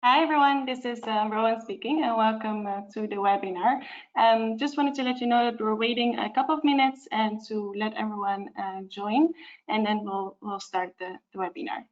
Hi everyone, this is Rowan speaking and welcome to the webinar. Just wanted to let you know that we're waiting a couple of minutes and to let everyone join, and then we'll start the webinar.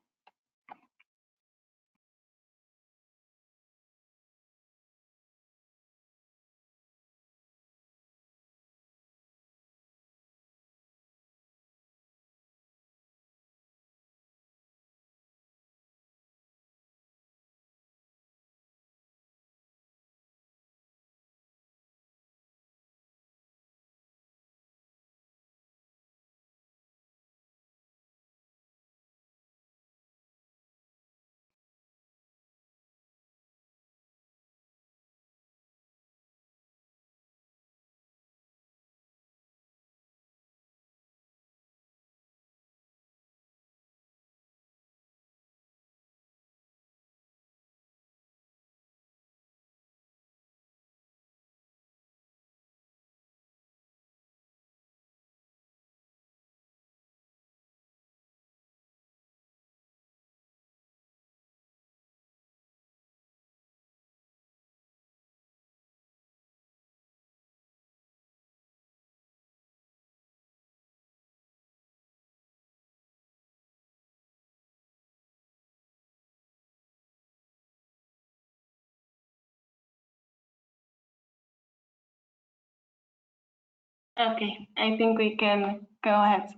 Okay, I think we can go ahead.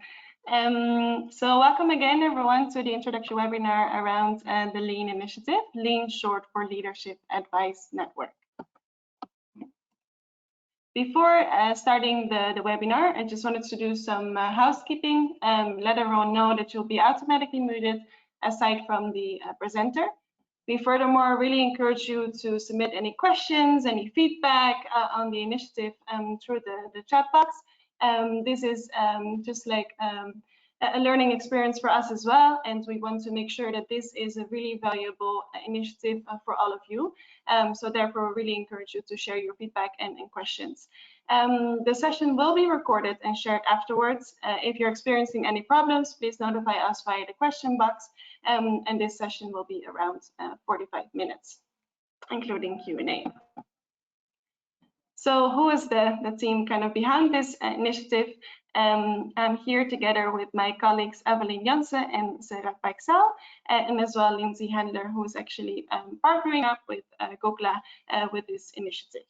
So welcome again, everyone, to the introductory webinar around the Lean initiative, Lean short for Leadership Advice Network. Before starting the webinar, I just wanted to do some housekeeping, let everyone know that you'll be automatically muted aside from the presenter. We furthermore really encourage you to submit any questions, any feedback on the initiative through the chat box. This is just like a learning experience for us as well, and we want to make sure that this is a really valuable initiative for all of you. So therefore, we really encourage you to share your feedback and questions. The session will be recorded and shared afterwards. If you're experiencing any problems, please notify us via the question box, and this session will be around 45 minutes, including Q&A. So who is the team kind of behind this initiative? I'm here together with my colleagues Evelyn Janssen and Sarah Paixel, and as well Lindsay Handler, who is actually partnering up with GOGLA with this initiative.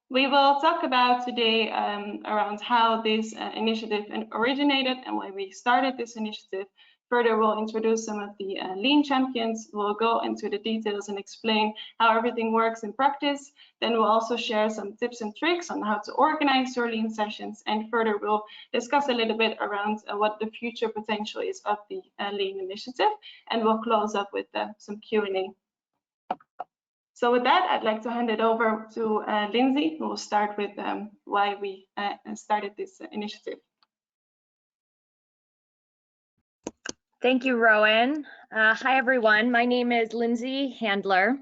We will talk about today around how this initiative originated and why we started this initiative. Further, we'll introduce some of the Lean champions. We'll go into the details and explain how everything works in practice. Then we'll also share some tips and tricks on how to organize your Lean sessions. And further, we'll discuss a little bit around what the future potential is of the Lean initiative. And we'll close up with some Q&A. So with that, I'd like to hand it over to Lindsay, who will start with why we started this initiative. Thank you, Rowan. Hi, everyone. My name is Lindsay Handler.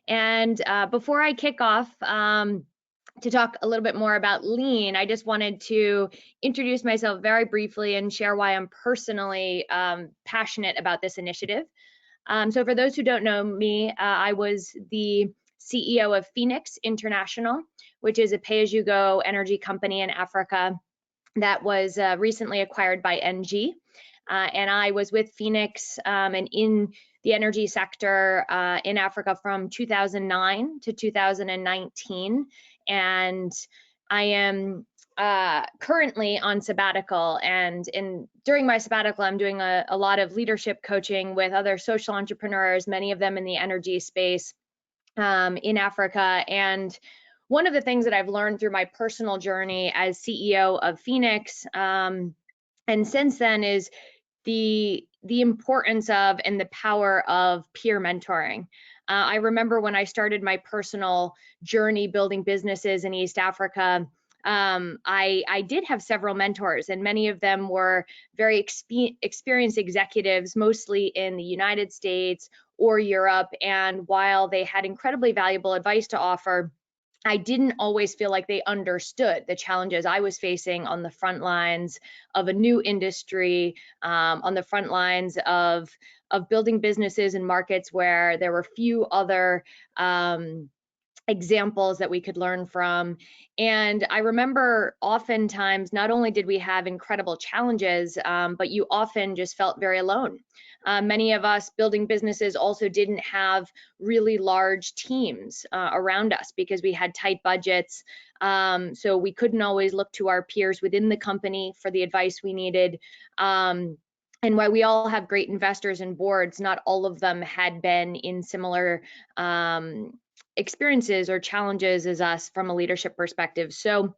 And before I kick off to talk a little bit more about Lean, I just wanted to introduce myself very briefly and share why I'm personally passionate about this initiative. So for those who don't know me, I was the CEO of Phoenix International, which is a pay-as-you-go energy company in Africa that was recently acquired by NG. And I was with Phoenix and in the energy sector in Africa from 2009 to 2019. And I am currently on sabbatical, and during my sabbatical, I'm doing a lot of leadership coaching with other social entrepreneurs, many of them in the energy space in Africa. And one of the things that I've learned through my personal journey as CEO of Phoenix, and since then, is the importance of and the power of peer mentoring. I remember when I started my personal journey building businesses in East Africa, I did have several mentors, and many of them were very experienced executives, mostly in the United States or Europe. And while they had incredibly valuable advice to offer, I didn't always feel like they understood the challenges I was facing on the front lines of a new industry, on the front lines of building businesses in markets where there were few other examples that we could learn from. And I remember oftentimes, not only did we have incredible challenges, but you often just felt very alone. Many of us building businesses also didn't have really large teams around us because we had tight budgets. So we couldn't always look to our peers within the company for the advice we needed. And while we all have great investors and boards, not all of them had been in similar experiences or challenges as us from a leadership perspective. So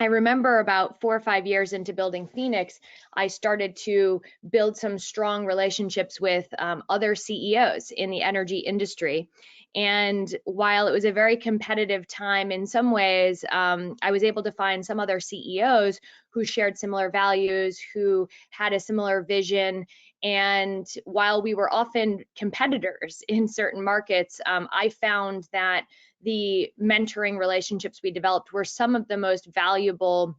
I remember about 4 or 5 years into building Phoenix, I started to build some strong relationships with other CEOs in the energy industry. And while it was a very competitive time in some ways, I was able to find some other CEOs who shared similar values, who had a similar vision. And while we were often competitors in certain markets, I found that the mentoring relationships we developed were some of the most valuable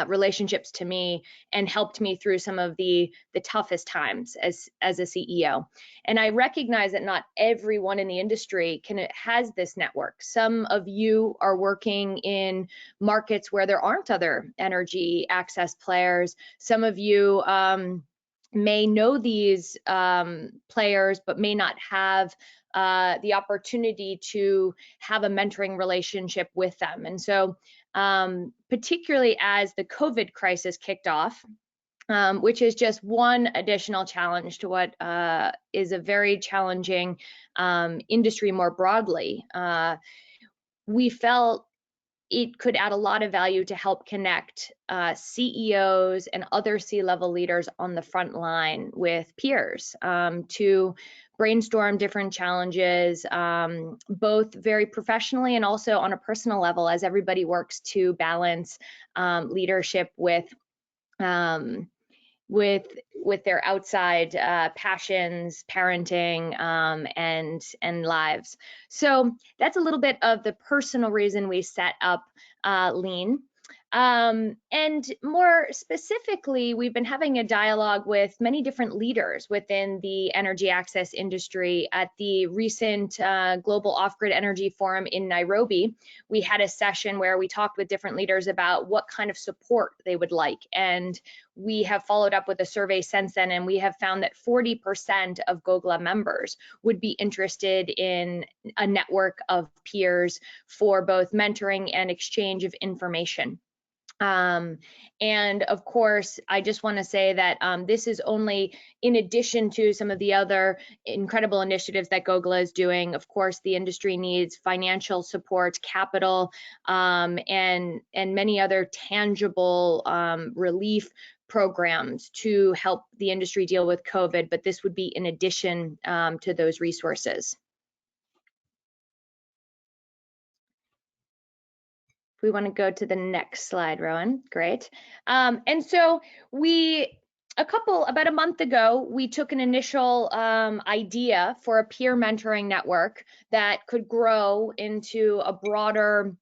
relationships to me and helped me through some of the toughest times as a CEO. And I recognize that not everyone in the industry has this network. Some of you are working in markets where there aren't other energy access players. Some of you may know these players, but may not have the opportunity to have a mentoring relationship with them. And so particularly as the COVID crisis kicked off, which is just one additional challenge to what is a very challenging industry more broadly, we felt it could add a lot of value to help connect CEOs and other C-level leaders on the front line with peers to brainstorm different challenges, both very professionally and also on a personal level, as everybody works to balance leadership with their outside passions, parenting, and lives. So that's a little bit of the personal reason we set up Lean. And more specifically, we've been having a dialogue with many different leaders within the energy access industry. At the recent Global Off-Grid Energy Forum in Nairobi, we had a session where we talked with different leaders about what kind of support they would like. And we have followed up with a survey since then, and we have found that 40% of GOGLA members would be interested in a network of peers for both mentoring and exchange of information. And of course, I just want to say that this is only in addition to some of the other incredible initiatives that GOGLA is doing. Of course, the industry needs financial support, capital, and many other tangible relief programs to help the industry deal with COVID, but this would be in addition to those resources. We want to go to the next slide, Rowan. Great. And so about a month ago, we took an initial idea for a peer mentoring network that could grow into a broader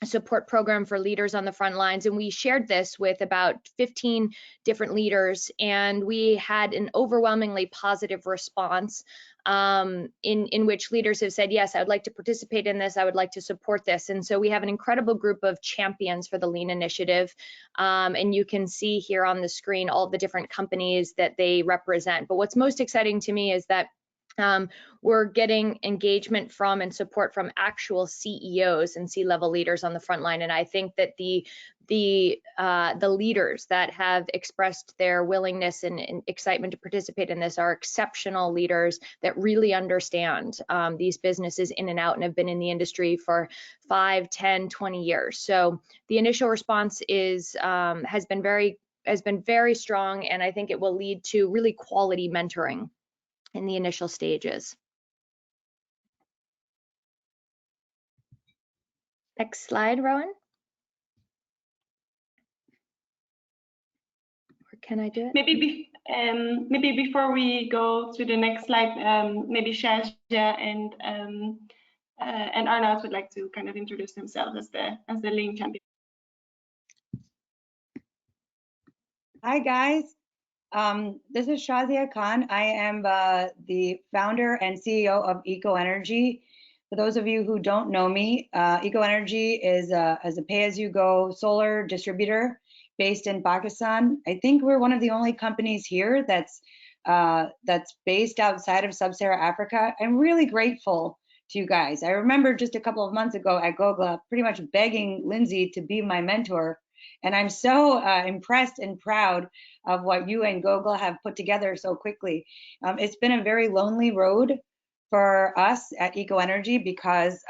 support program for leaders on the front lines. And we shared this with about 15 different leaders, and we had an overwhelmingly positive response in which leaders have said, yes, I would like to participate in this, I would like to support this. And so we have an incredible group of champions for the Lean Initiative. And you can see here on the screen all the different companies that they represent. But what's most exciting to me is that we're getting engagement from and support from actual CEOs and C-level leaders on the front line. And I think that the leaders that have expressed their willingness and excitement to participate in this are exceptional leaders that really understand these businesses in and out and have been in the industry for 5, 10, 20 years. So the initial response has been very strong, and I think it will lead to really quality mentoring in the initial stages. Next slide, Rowan. Or can I do it? Maybe before we go to the next slide, maybe Shaja and And Arnoud would like to kind of introduce himself as the lean champion. Hi guys, this is Shazia Khan. I am the founder and CEO of Eco Energy. For those of you who don't know me, Eco Energy is a pay-as-you-go solar distributor based in Pakistan. I think we're one of the only companies here that's based outside of Sub-Saharan Africa. I'm really grateful to you guys. I remember just a couple of months ago at GOGLA, pretty much begging Lindsay to be my mentor. And I'm so impressed and proud of what you and GOGLA have put together so quickly. It's been a very lonely road for us at Eco Energy because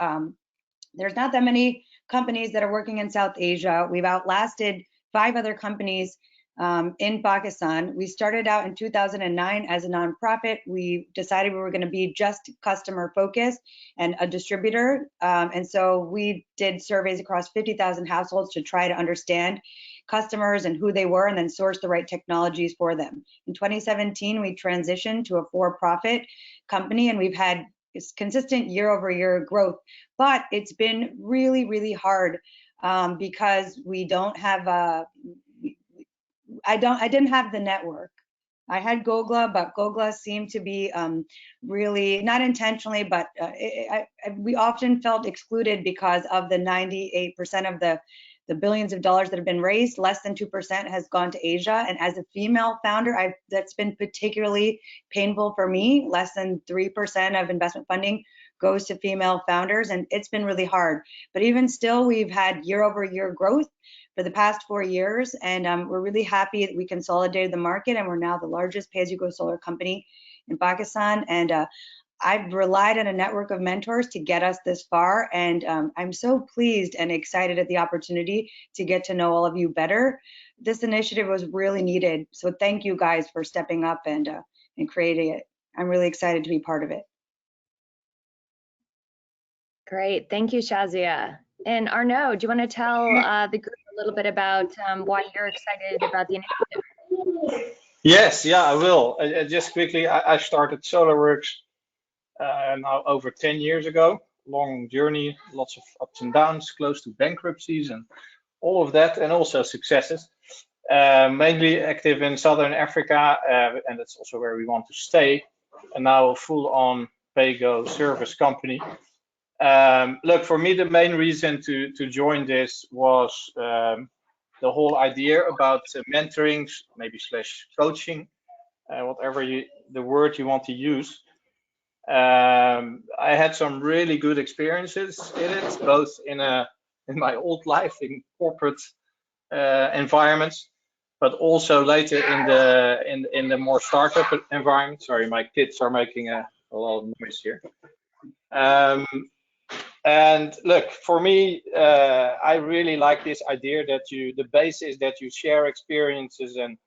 there's not that many companies that are working in South Asia. We've outlasted 5 other companies in Pakistan. We started out in 2009 as a nonprofit. We decided we were going to be just customer focused and a distributor. And so we did surveys across 50,000 households to try to understand customers and who they were and then source the right technologies for them. In 2017, we transitioned to a for-profit company and we've had consistent year-over-year growth, but it's been really, really hard because we don't have I didn't have the network. I had GOGLA, but GOGLA seemed to be really, not intentionally, but we often felt excluded because of the 98% of the billions of dollars that have been raised. Less than 2% has gone to Asia. And as a female founder, that's been particularly painful for me. Less than 3% of investment funding goes to female founders, and it's been really hard. But even still, we've had year-over-year growth for the past 4 years, and we're really happy that we consolidated the market, and we're now the largest pay-as-you-go solar company in Pakistan. And I've relied on a network of mentors to get us this far, and I'm so pleased and excited at the opportunity to get to know all of you better. This initiative was really needed, so thank you guys for stepping up and creating it. I'm really excited to be part of it. Great, thank you, Shazia. And Arnaud, do you want to tell the group a little bit about why you're excited about the initiative? Yes, yeah, I will. Just quickly, I started SolarWorks now over 10 years ago. Long journey, lots of ups and downs, close to bankruptcies and all of that, and also successes. Mainly active in Southern Africa, and that's also where we want to stay. And now a full-on pay-go service company. Look, for me, the main reason to join this was the whole idea about mentoring, maybe / coaching, whatever the word you want to use. I had some really good experiences in it, both in my old life in corporate environments, but also later in the more startup environment. Sorry, my kids are making a lot of noise here. And look, for me, I really like this idea that the base is that you share experiences and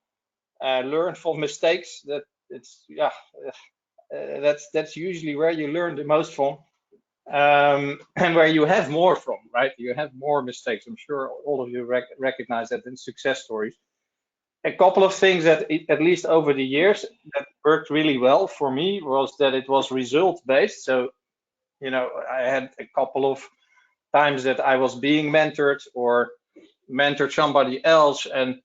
learn from mistakes. That it's that's usually where you learn the most from, and where you have more from, right? You have more mistakes. I'm sure all of you recognize that in success stories. A couple of things that, at least over the years, that worked really well for me was that it was result based. So, you know, I had a couple of times that I was being mentored or mentored somebody else, and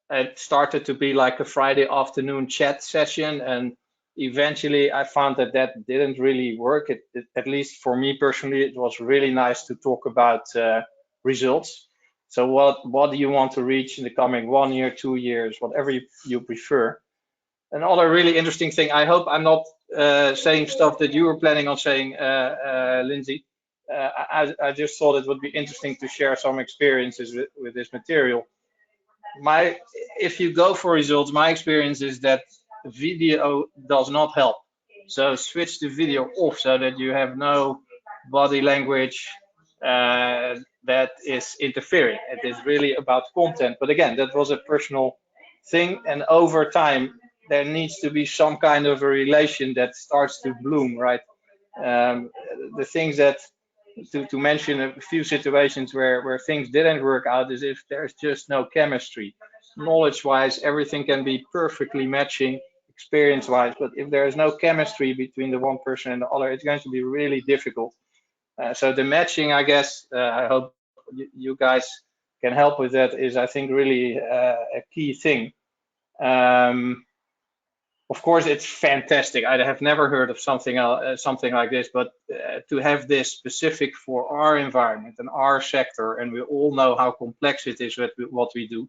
it started to be like a Friday afternoon chat session, and eventually I found that didn't really work. At least for me personally, it was really nice to talk about results. So what do you want to reach in the coming 1 year, 2 years, whatever you prefer. Another really interesting thing, I hope I'm not saying stuff that you were planning on saying, Lindsay. I just thought it would be interesting to share some experiences with this material. If you go for results, my experience is that video does not help. So switch the video off so that you have no body language that is interfering. It is really about content. But again, that was a personal thing. And over time, there needs to be some kind of a relation that starts to bloom, right? The things that, to mention a few situations where things didn't work out, is if there's just no chemistry. Knowledge-wise, everything can be perfectly matching experience-wise, but if there is no chemistry between the one person and the other, it's going to be really difficult. So the matching, I guess, I hope you guys can help with that, is I think really a key thing. Of course, it's fantastic. I have never heard of something like this, but to have this specific for our environment and our sector, and we all know how complex it is with what we do,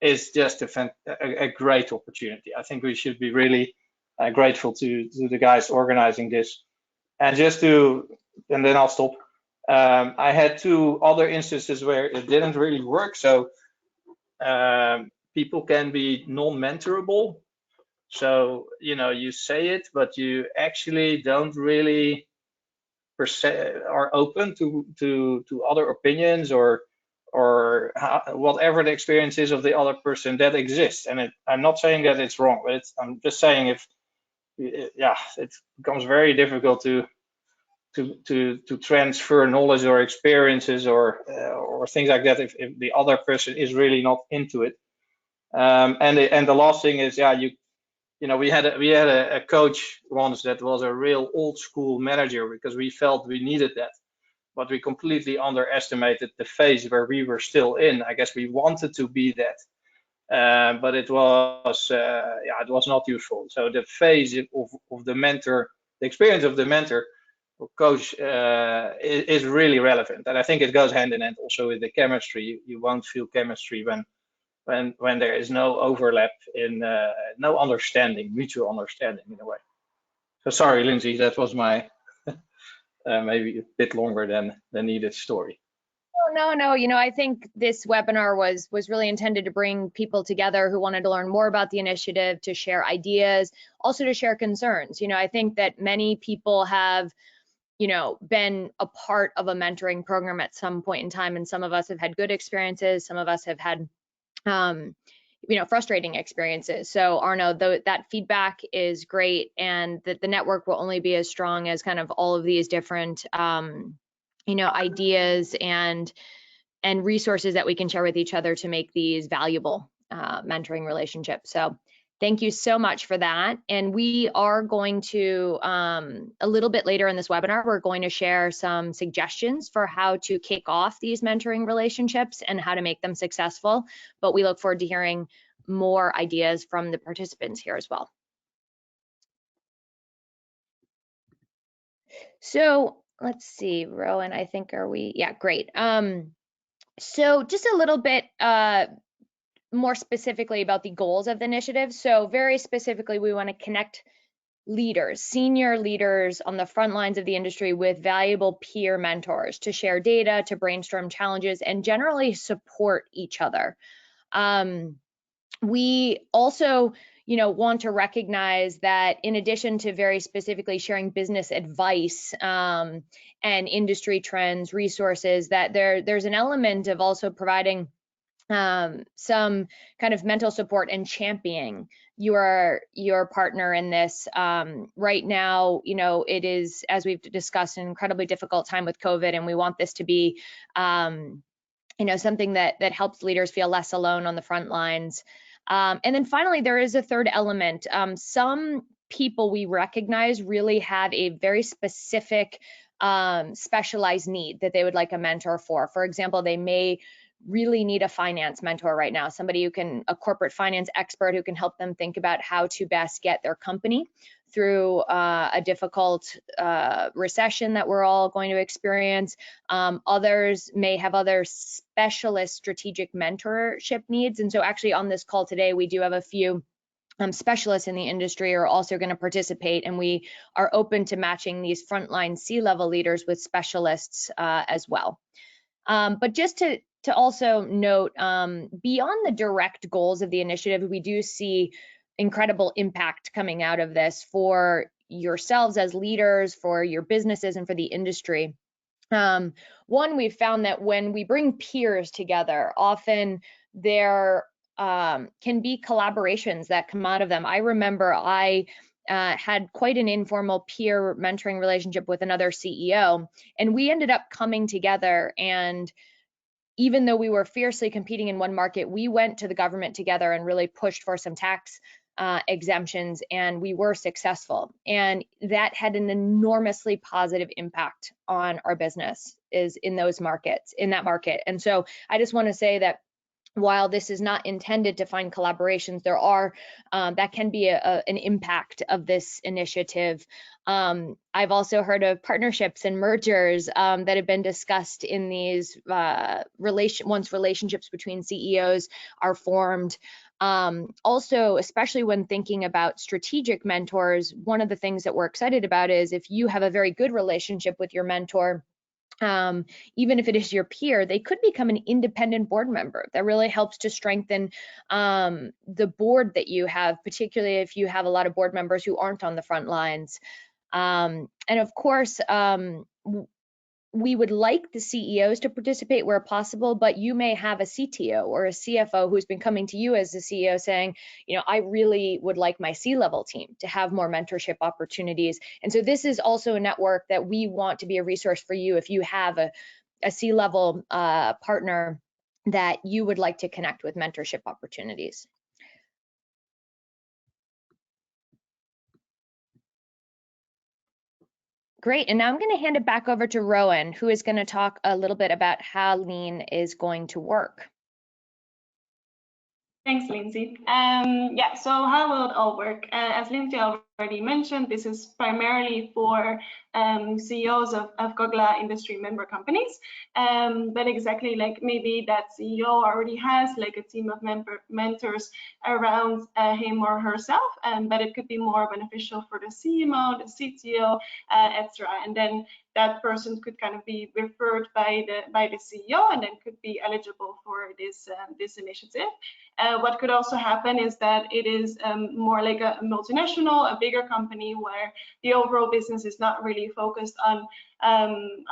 is just a great opportunity. I think we should be really grateful to the guys organizing this. And and then I'll stop. I had 2 other instances where it didn't really work. So people can be non-mentorable. So, you say it, but you actually don't really are open to other opinions or whatever the experience is of the other person that exists. And I'm not saying that it's wrong, but I'm just saying it becomes very difficult to transfer knowledge or experiences or things like that if the other person is really not into it. And the last thing is, we had a coach once that was a real old school manager because we felt we needed that, but we completely underestimated the phase where we were still in. I guess we wanted to be that, but it was not useful. So the phase of the mentor, the experience of the mentor or coach is really relevant, and I think it goes hand in hand also with the chemistry. You won't feel chemistry when there is no overlap in no understanding, mutual understanding in a way. So sorry, Lindsay, that was my maybe a bit longer than needed story. No. I think this webinar was really intended to bring people together who wanted to learn more about the initiative, to share ideas, also to share concerns. I think that many people have, been a part of a mentoring program at some point in time, and some of us have had good experiences, some of us have had frustrating experiences. So Arno, that feedback is great, and that the network will only be as strong as kind of all of these different ideas and resources that we can share with each other to make these valuable mentoring relationships. So thank you so much for that. And we are going to, a little bit later in this webinar, we're going to share some suggestions for how to kick off these mentoring relationships and how to make them successful. But we look forward to hearing more ideas from the participants here as well. So let's see, Rowan, I think, yeah, great. So just a little bit more specifically about the goals of the initiative. So very specifically, we want to connect leaders, senior leaders on the front lines of the industry with valuable peer mentors to share data, to brainstorm challenges, and generally support each other. We also want to recognize that in addition to very specifically sharing business advice and industry trends, resources, that there's an element of also providing some kind of mental support and championing your partner in this. Right now, it is, as we've discussed, an incredibly difficult time with COVID, and we want this to be something that helps leaders feel less alone on the front lines. And then finally, there is a third element. Some people we recognize really have a very specific specialized need that they would like a mentor for. For example, they may really need a finance mentor right now, somebody a corporate finance expert who can help them think about how to best get their company through a difficult recession that we're all going to experience. Others may have other specialist strategic mentorship needs. And so actually on this call today, we do have a few specialists in the industry are also going to participate, and we are open to matching these frontline C-level leaders with specialists as well. But just to also note, beyond the direct goals of the initiative, we do see incredible impact coming out of this for yourselves as leaders, for your businesses, and for the industry. One, we've found that when we bring peers together, often there can be collaborations that come out of them. I remember I had quite an informal peer mentoring relationship with another CEO, and we ended up coming together, and even though we were fiercely competing in one market, we went to the government together and really pushed for some tax exemptions, and we were successful. And that had an enormously positive impact on our business in that market. And so I just want to say that while this is not intended to find collaborations, there are that can be an impact of this initiative. I've also heard of partnerships and mergers that have been discussed in these once relationships between CEOs are formed. Also, especially when thinking about strategic mentors, one of the things that we're excited about is if you have a very good relationship with your mentor, even if it is your peer, they could become an independent board member. That really helps to strengthen the board that you have, particularly if you have a lot of board members who aren't on the front lines. And of course, we would like the CEOs to participate where possible, but you may have a CTO or a CFO who's been coming to you as a CEO saying, I really would like my C-level team to have more mentorship opportunities. And so this is also a network that we want to be a resource for you if you have a C-level partner that you would like to connect with mentorship opportunities. Great, and now I'm going to hand it back over to Rowan, who is going to talk a little bit about how Lean is going to work. Thanks, Lindsay. Yeah, so how will it all work? As Lindsay already mentioned, this is primarily for CEOs of GOGLA industry member companies. But exactly like maybe that CEO already has like a team of mentors around him or herself, but it could be more beneficial for the CMO, the CTO, etc. And then that person could kind of be referred by the CEO and then could be eligible for this initiative. What could also happen is that it is more like a multinational, a bigger company where the overall business is not really focused on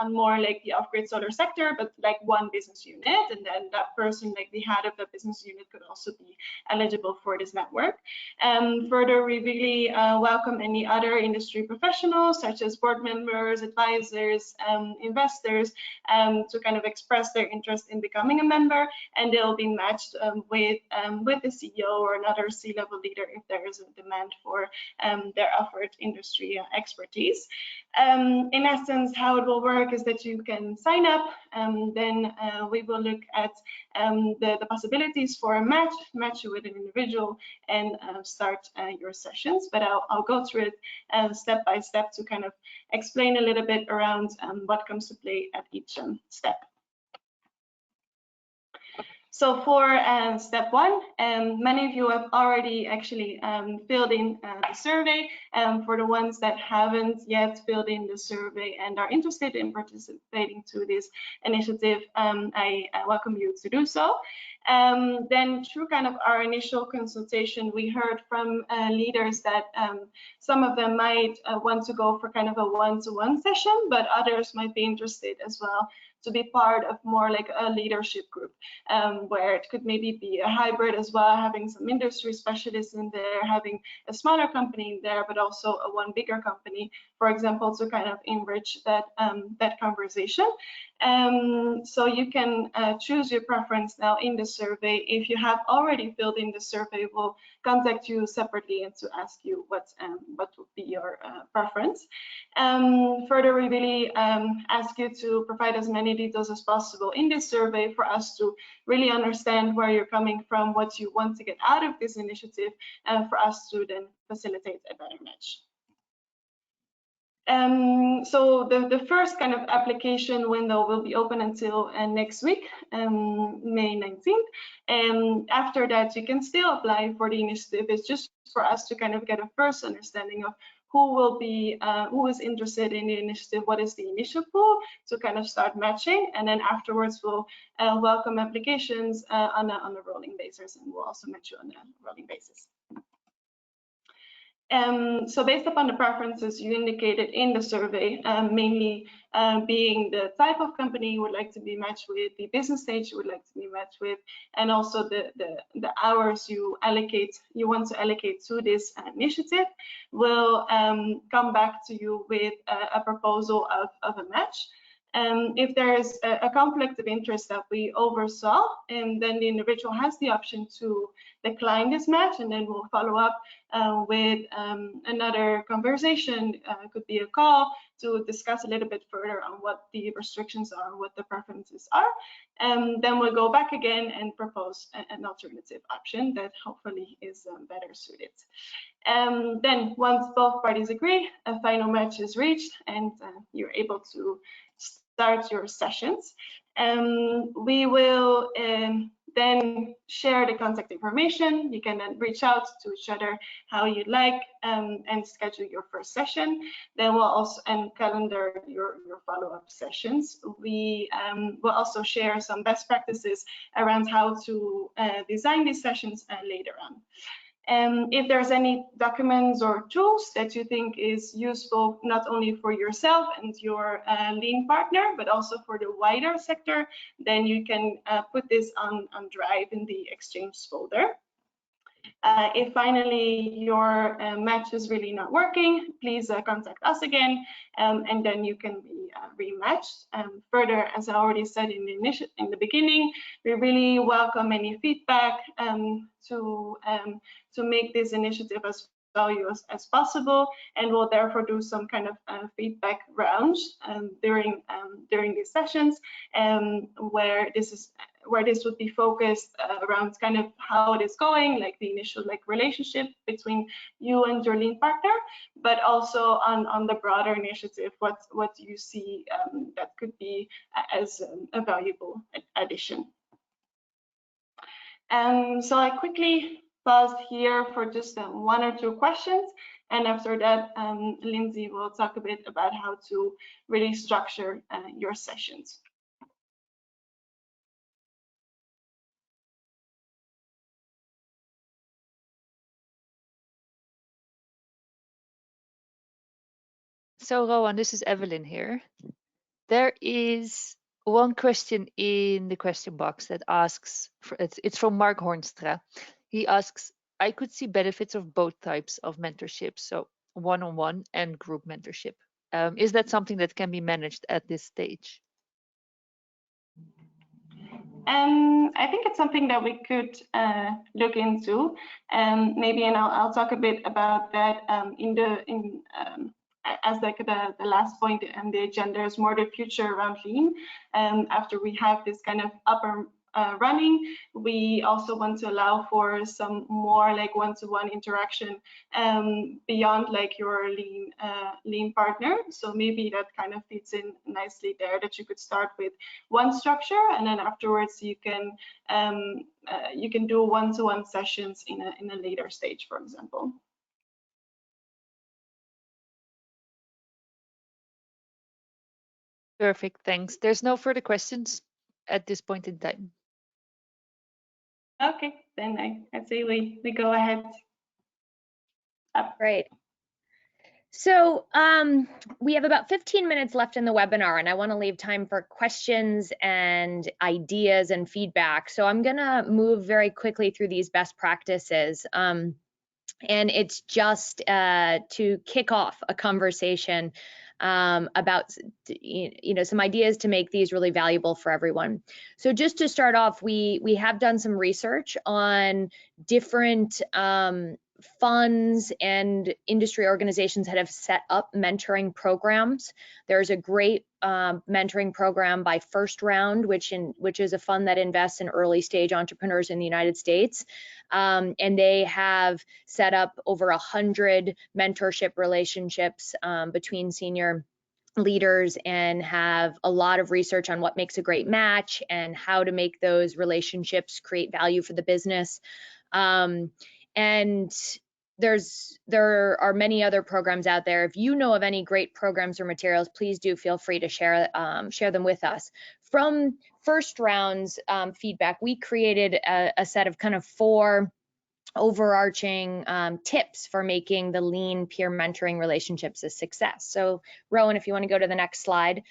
more like the off-grid solar sector, but like one business unit, and then that person, like the head of the business unit, could also be eligible for this network. Further, we really welcome any other industry professionals, such as board members, advisors, investors, to kind of express their interest in becoming a member, and they'll be matched with the CEO or another C-level leader if there is a demand for their offered industry expertise. In essence, how it will work is that you can sign up, then we will look at the possibilities for a match you with an individual, and start your sessions. But I'll go through it step by step to kind of explain a little bit around what comes to play at each step. So for step one, many of you have already actually filled in the survey. For the ones that haven't yet filled in the survey and are interested in participating to this initiative, I welcome you to do so. Then through kind of our initial consultation, we heard from leaders that some of them might want to go for kind of a one-to-one session, but others might be interested as well to be part of more like a leadership group, where it could maybe be a hybrid as well, having some industry specialists in there, having a smaller company in there, but also a one bigger company, for example, to kind of enrich that that conversation. So you can choose your preference now in the survey. If you have already filled in the survey, we'll contact you separately and to ask you what would be your preference. Further, we really ask you to provide as many details as possible in this survey for us to really understand where you're coming from, what you want to get out of this initiative, and for us to then facilitate a better match. So the first kind of application window will be open until next week, May 19th. And after that, you can still apply for the initiative. It's just for us to kind of get a first understanding of who is interested in the initiative, what is the initial pool, to kind of start matching, and then afterwards we'll welcome applications on a rolling basis, and we'll also match you on a rolling basis. So based upon the preferences you indicated in the survey, mainly being the type of company you would like to be matched with, the business stage you would like to be matched with, and also the hours you want to allocate to this initiative, will come back to you with a proposal of a match. If there is a conflict of interest that we oversaw, then the individual has the option to decline this match, and then we'll follow up with another conversation. Could be a call to discuss a little bit further on what the restrictions are, what the preferences are. Then we'll go back again and propose an alternative option that hopefully is better suited. Then once both parties agree, a final match is reached, and you're able to start your sessions. We will then share the contact information. You can then reach out to each other how you'd like, and schedule your first session. Then we'll also calendar your follow-up sessions. We will also share some best practices around how to design these sessions later on. If there's any documents or tools that you think is useful, not only for yourself and your lean partner, but also for the wider sector, then you can put this on Drive in the Exchange folder. If finally your match is really not working, please contact us again, and then you can be rematched. Further, as I already said in the beginning, we really welcome any feedback to make this initiative as valuable as possible, and we'll therefore do some kind of feedback rounds during these sessions, where this would be focused around kind of how it is going, like the initial relationship between you and your lean partner, but also on the broader initiative, what you see that could be as a valuable addition. So I quickly paused here for just 1 or 2 questions, and after that, Lindsay will talk a bit about how to really structure your sessions. So Rowan, this is Evelyn here. There is one question in the question box that asks, it's from Mark Hornstra. He asks, I could see benefits of both types of mentorship, so one-on-one and group mentorship. Is that something that can be managed at this stage? I think it's something that we could look into, maybe, and I'll talk a bit about that as the last point on the agenda is more the future around lean. After we have this kind of upper running, we also want to allow for some more one-to-one interaction beyond your lean partner. So maybe that kind of fits in nicely there, that you could start with one structure, and then afterwards you can do one-to-one sessions in a later stage, for example. Perfect, thanks. There's no further questions at this point in time. Okay, then I'd say we go ahead. Great. So we have about 15 minutes left in the webinar, and I want to leave time for questions and ideas and feedback. So I'm going to move very quickly through these best practices. And it's just to kick off a conversation about some ideas to make these really valuable for everyone. So just to start off, we have done some research on different funds and industry organizations that have set up mentoring programs. There's a great mentoring program by First Round, which is a fund that invests in early stage entrepreneurs in the United States. And they have set up over 100 mentorship relationships between senior leaders, and have a lot of research on what makes a great match and how to make those relationships create value for the business. And there are many other programs out there. If you know of any great programs or materials, please do feel free to share them with us. From First Round's feedback, we created a set of kind of 4 overarching tips for making the lean peer mentoring relationships a success. So Rowan, if you want to go to the next slide.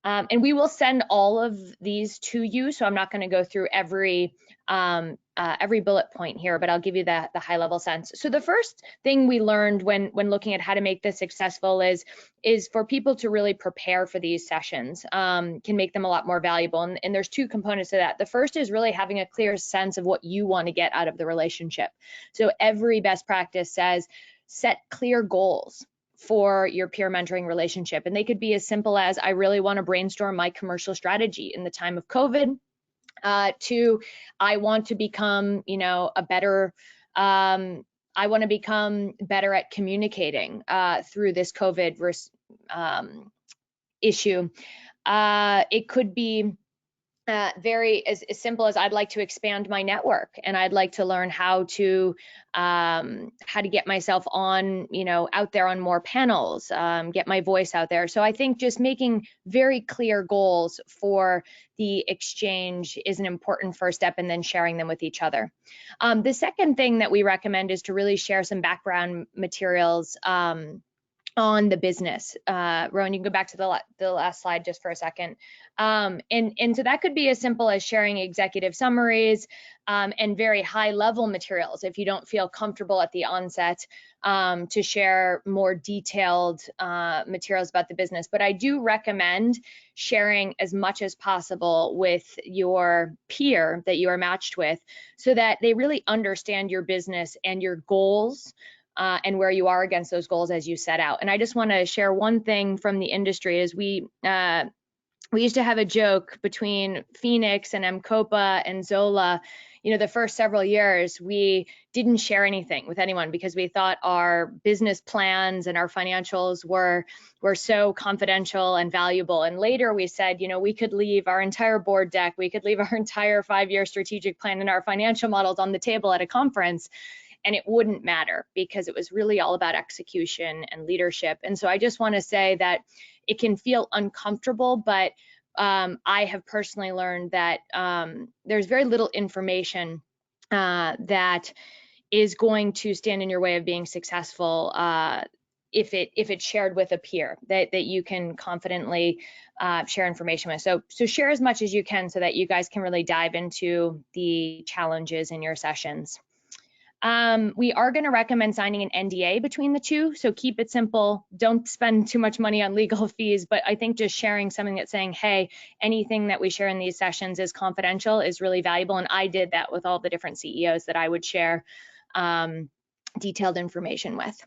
And we will send all of these to you, so I'm not going to go through every bullet point here, but I'll give you the high level sense. So the first thing we learned when looking at how to make this successful is for people to really prepare for these sessions, can make them a lot more valuable. And there's two components to that. The first is really having a clear sense of what you want to get out of the relationship. So every best practice says set clear goals for your peer mentoring relationship. And they could be as simple as, I really want to brainstorm my commercial strategy in the time of COVID, to I want to become, a better, I want to become better at communicating through this COVID issue. It could be very as simple as, I'd like to expand my network, and I'd like to learn how to get myself on, out there on more panels, get my voice out there. So I think just making very clear goals for the exchange is an important first step, and then sharing them with each other. The second thing that we recommend is to really share some background materials on the business. Rowan, you can go back to the last slide just for a second. And so that could be as simple as sharing executive summaries and very high level materials if you don't feel comfortable at the onset to share more detailed materials about the business. But I do recommend sharing as much as possible with your peer that you are matched with, so that they really understand your business and your goals, and where you are against those goals as you set out. And I just want to share one thing from the industry is we used to have a joke between Phoenix and MCOPA and Zola. The first several years, we didn't share anything with anyone because we thought our business plans and our financials were so confidential and valuable. And later we said, we could leave our entire board deck, we could leave our entire 5-year strategic plan and our financial models on the table at a conference, and it wouldn't matter, because it was really all about execution and leadership. And so I just want to say that it can feel uncomfortable, but I have personally learned that there's very little information that is going to stand in your way of being successful if it's shared with a peer that you can confidently share information with. So share as much as you can so that you guys can really dive into the challenges in your sessions. We are going to recommend signing an NDA between the two, so keep it simple. Don't spend too much money on legal fees, but I think just sharing something that's saying, hey, anything that we share in these sessions is confidential is really valuable. And I did that with all the different CEOs that I would share detailed information with.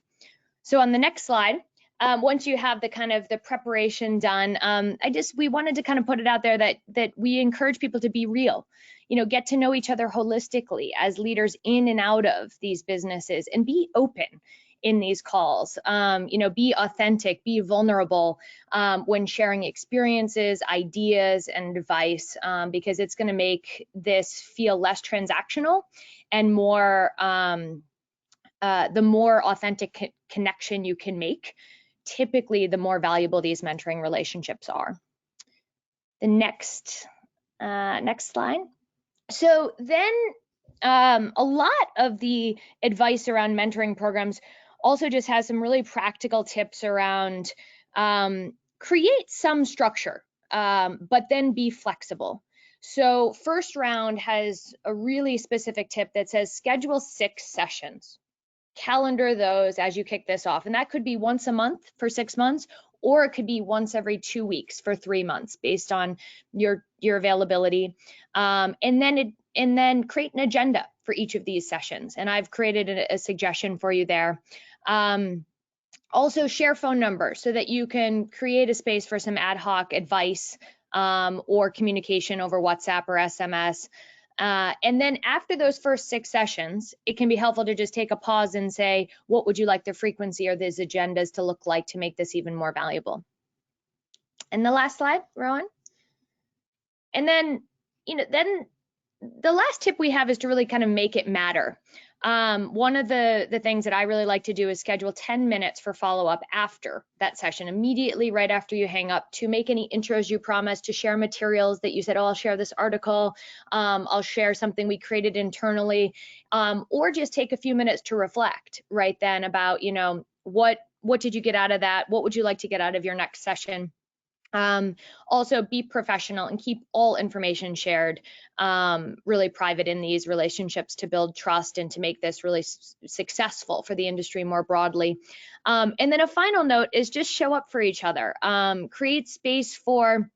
So on the next slide, once you have the kind of the preparation done, we wanted to kind of put it out there that we encourage people to be real. Get to know each other holistically as leaders in and out of these businesses, and be open in these calls. Be authentic, be vulnerable when sharing experiences, ideas, and advice, because it's going to make this feel less transactional and more, the more authentic connection you can make, typically the more valuable these mentoring relationships are. The next slide. So then a lot of the advice around mentoring programs also just has some really practical tips around create some structure, but then be flexible. So first round has a really specific tip that says schedule 6 sessions. Calendar those as you kick this off. And that could be once a month for 6 months, or it could be once every 2 weeks for 3 months based on your availability. And then create an agenda for each of these sessions. And I've created a suggestion for you there. Also share phone numbers so that you can create a space for some ad hoc advice or communication over WhatsApp or SMS. And then after those first 6 sessions, it can be helpful to just take a pause and say, what would you like the frequency or these agendas to look like to make this even more valuable? And the last slide, Rowan. And then, then the last tip we have is to really kind of make it matter. One of the things that I really like to do is schedule 10 minutes for follow-up after that session, immediately right after you hang up, to make any intros you promised, to share materials that you said, oh, I'll share this article, I'll share something we created internally, or just take a few minutes to reflect right then about, what did you get out of that? What would you like to get out of your next session? Also, be professional and keep all information shared really private in these relationships to build trust and to make this really successful for the industry more broadly. And then a final note is just show up for each other. Create space for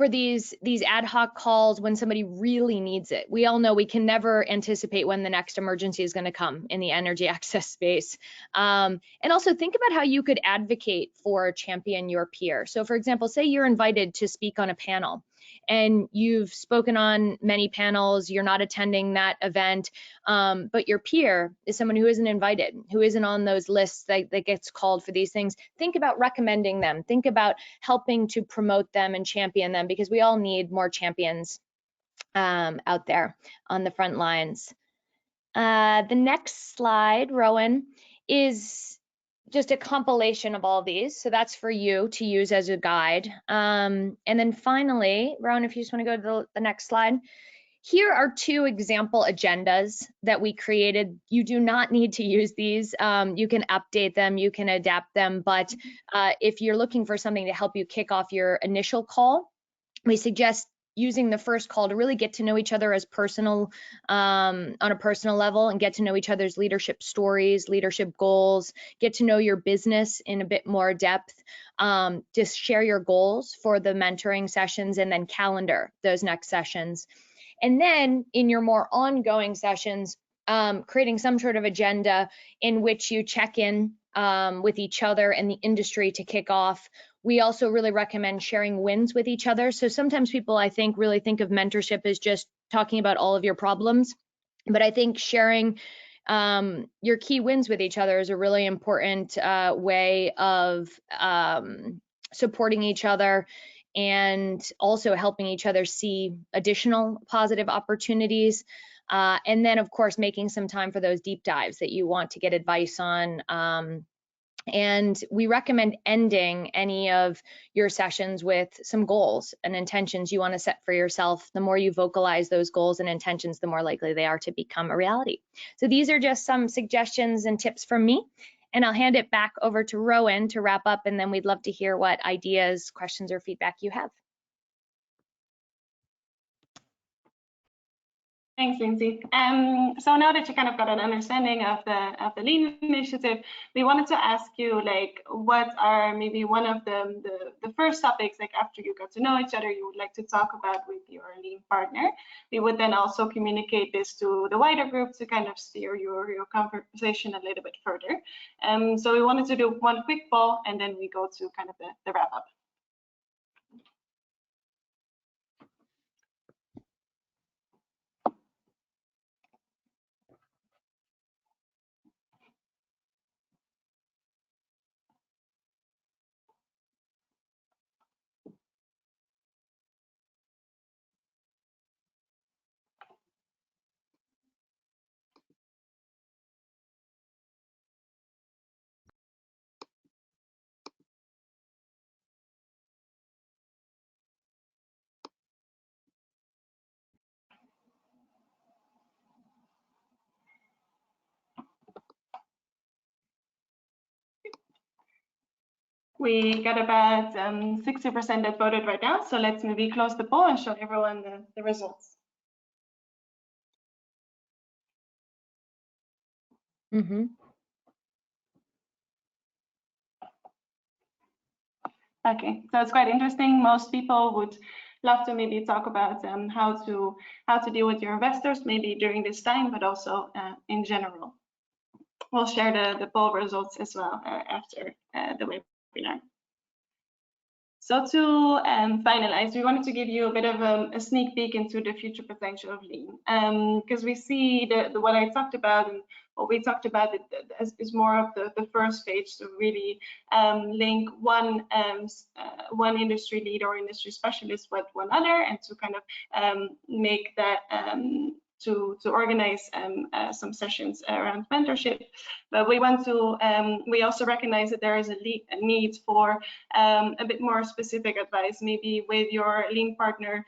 these ad hoc calls when somebody really needs it. We all know we can never anticipate when the next emergency is going to come in the energy access space. And also think about how you could advocate for champion your peer. So for example, say you're invited to speak on a panel and you've spoken on many panels, you're not attending that event, but your peer is someone who isn't invited, who isn't on those lists that gets called for these things. Think about recommending them. Think about helping to promote them and champion them, because we all need more champions out there on the front lines. The next slide, Rowan, is just a compilation of all these. So that's for you to use as a guide. And then finally, Rowan, if you just want to go to the next slide. Here are 2 example agendas that we created. You do not need to use these. You can update them, you can adapt them, but if you're looking for something to help you kick off your initial call, we suggest using the first call to really get to know each other as personal, on a personal level, and get to know each other's leadership stories, leadership goals, get to know your business in a bit more depth. Just share your goals for the mentoring sessions and then calendar those next sessions. And then in your more ongoing sessions, creating some sort of agenda in which you check in with each other and the industry to kick off. We also really recommend sharing wins with each other. So sometimes people, I think, really think of mentorship as just talking about all of your problems, but I think sharing your key wins with each other is a really important way of supporting each other and also helping each other see additional positive opportunities. And then, of course, making some time for those deep dives that you want to get advice on. And we recommend ending any of your sessions with some goals and intentions you want to set for yourself. The more you vocalize those goals and intentions, the more likely they are to become a reality. So these are just some suggestions and tips from me. And I'll hand it back over to Rowan to wrap up, and then we'd love to hear what ideas, questions, or feedback you have. Thanks, Lindsay. So now that you kind of got an understanding of the Lean initiative, we wanted to ask you, like, what are maybe one of the first topics, like after you got to know each other, you would like to talk about with your Lean partner. We would then also communicate this to the wider group to kind of steer your conversation a little bit further. So we wanted to do one quick poll, and then we go to kind of the wrap up. We got about 60% that voted right now. So let's maybe close the poll and show everyone the results. Mm-hmm. Okay, so it's quite interesting. Most people would love to maybe talk about how to deal with your investors, maybe during this time, but also in general. We'll share the poll results as well after the webinar. So to finalize, we wanted to give you a bit of a sneak peek into the future potential of Lean, because we see what I talked about and what we talked about is more of the first stage to really link one industry leader or industry specialist with one other, and to kind of make that to organize some sessions around mentorship. But we want to, we also recognize that there is a need for a bit more specific advice, maybe with your lean partner.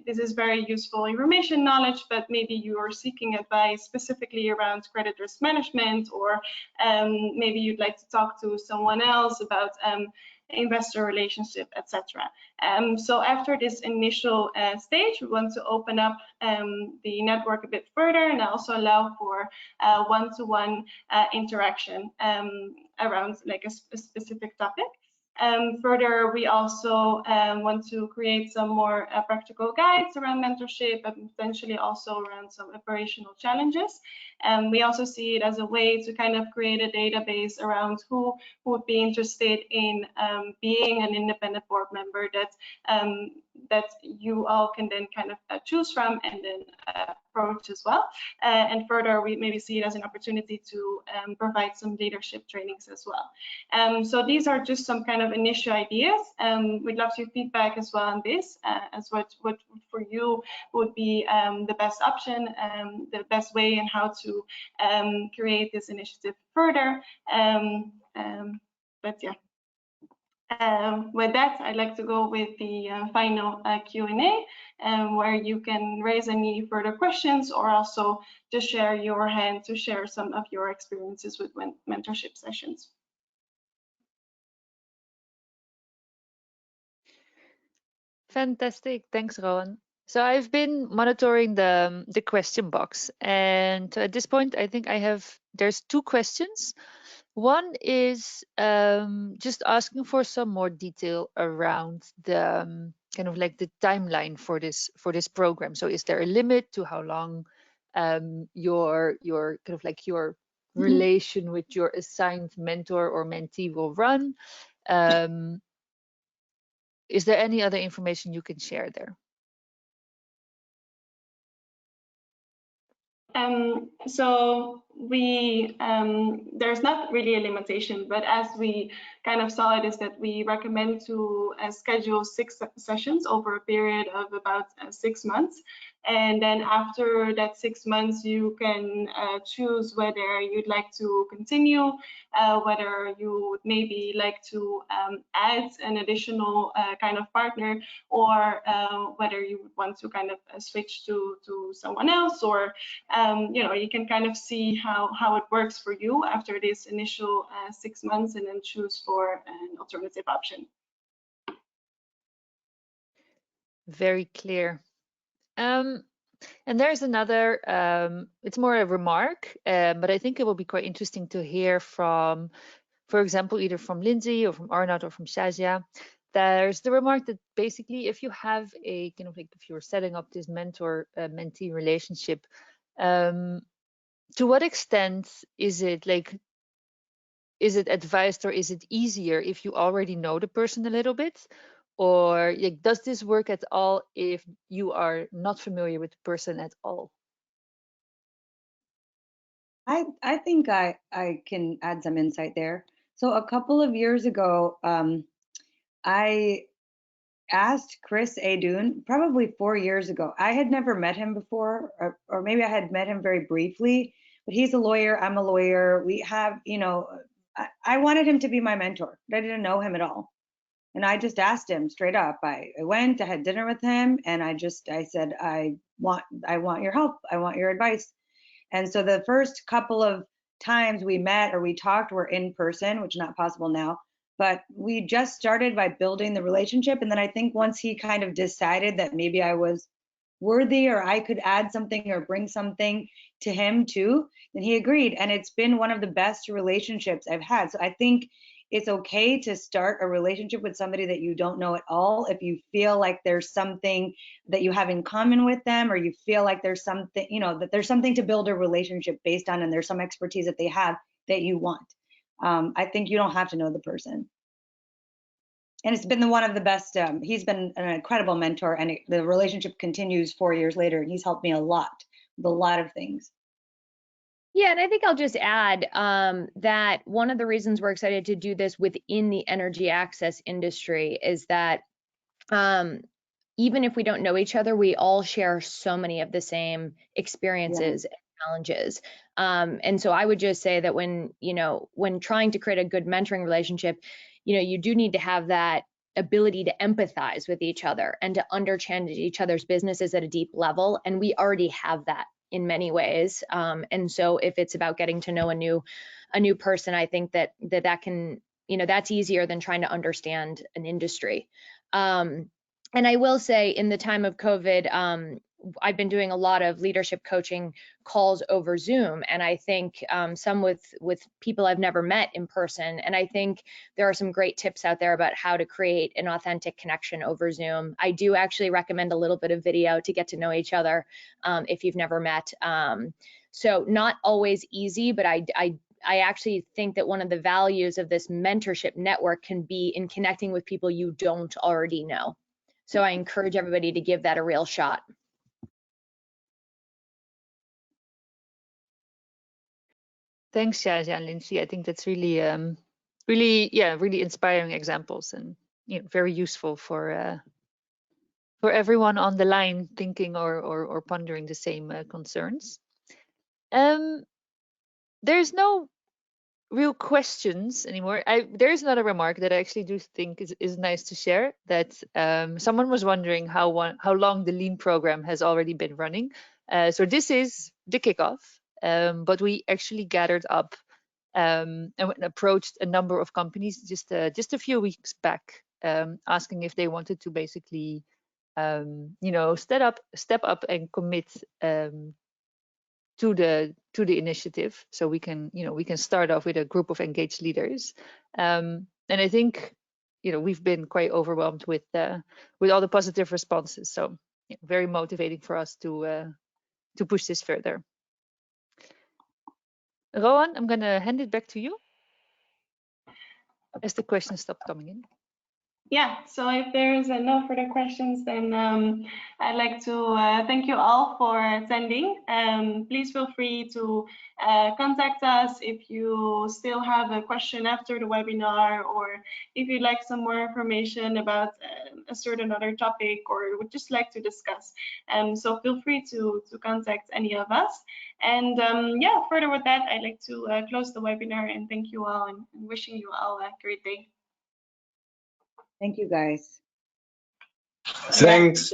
This is very useful information knowledge, but maybe you are seeking advice specifically around credit risk management, or maybe you'd like to talk to someone else about investor relationship, etc. So after this initial stage, we want to open up the network a bit further and also allow for one-to-one interaction around like a specific topic. Further, we also want to create some more practical guides around mentorship and potentially also around some operational challenges. We also see it as a way to kind of create a database around who would be interested in being an independent board member that you all can then kind of choose from and then approach as well. And further, we maybe see it as an opportunity to provide some leadership trainings as well. So these are just some kind of initial ideas. We'd love your feedback as well on this, as what for you would be the best option, the best way and how to create this initiative further. But yeah. With that, I'd like to go with the final Q&A, where you can raise any further questions or also just share your hand to share some of your experiences with mentorship sessions. Fantastic. Thanks, Rowan. So I've been monitoring the question box, and at this point, I think there's 2 questions. One is just asking for some more detail around the kind of like the timeline for this program. So is there a limit to how long your kind of like your relation with your assigned mentor or mentee will run? Is there any other information you can share there? So there's not really a limitation, but as we kind of saw it is that we recommend to schedule 6 sessions over a period of about 6 months. And then after that 6 months, you can choose whether you'd like to continue, whether you would maybe like to add an additional kind of partner, or whether you would want to kind of switch to someone else, or you know, you can kind of see how it works for you after this initial 6 months, and then choose for an alternative option. Very clear. And there's another, it's more a remark, but I think it will be quite interesting to hear from, for example, either from Lindsay or from Arnaud or from Shazia. There's the remark that basically if you have a kind of like, if you're setting up this mentor-mentee relationship, to what extent is it like, is it advised or is it easier if you already know the person a little bit? Or like, does this work at all if you are not familiar with the person at all? I think I can add some insight there. So a couple of years ago, I asked Chris Adoon, probably 4 years ago. I had never met him before, or maybe I had met him very briefly, but he's a lawyer, I'm a lawyer. We have, you know, I wanted him to be my mentor, but I didn't know him at all. And I just asked him straight up. I went, I had dinner with him, and I said, I want your help. I want your advice. And so the first couple of times we met or we talked were in person, which is not possible now. But we just started by building the relationship. And then I think once he kind of decided that maybe I was worthy or I could add something or bring something to him too, then he agreed. And it's been one of the best relationships I've had. So I think it's okay to start a relationship with somebody that you don't know at all if you feel like there's something that you have in common with them, or you feel like there's something, you know, that there's something to build a relationship based on, and there's some expertise that they have that you want. I think you don't have to know the person. And it's been one of the best, he's been an incredible mentor, and the relationship continues 4 years later, and he's helped me a lot with a lot of things. Yeah, and I think I'll just add that one of the reasons we're excited to do this within the energy access industry is that even if we don't know each other, we all share so many of the same experiences, challenges. And so I would just say that when trying to create a good mentoring relationship, you do need to have that ability to empathize with each other and to understand each other's businesses at a deep level. And we already have that in many ways. And so if it's about getting to know a new person, I think that can, that's easier than trying to understand an industry. And I will say, in the time of COVID, I've been doing a lot of leadership coaching calls over Zoom, and I think some with people I've never met in person. And I think there are some great tips out there about how to create an authentic connection over Zoom. I do actually recommend a little bit of video to get to know each other if you've never met. So not always easy, but I actually think that one of the values of this mentorship network can be in connecting with people you don't already know. So I encourage everybody to give that a real shot. Thanks, Shazia and Lindsay. I think that's really, really inspiring examples, and very useful for everyone on the line thinking or pondering the same concerns. There's no real questions anymore. There's another remark that I actually do think is nice to share. That someone was wondering how long the Lean program has already been running. So this is the kickoff. But we actually gathered up and approached a number of companies just a few weeks back, asking if they wanted to basically, step up and commit to the initiative. So we can start off with a group of engaged leaders, and I think we've been quite overwhelmed with all the positive responses. So very motivating for us to push this further. Rowan, I'm going to hand it back to you as the questions stop coming in. Yeah, so if there's no further questions, then I'd like to thank you all for attending. Please feel free to contact us if you still have a question after the webinar, or if you'd like some more information about a certain other topic, or would just like to discuss. So feel free to contact any of us. And yeah, further with that, I'd like to close the webinar and thank you all, and wishing you all a great day. Thank you, guys. Thanks.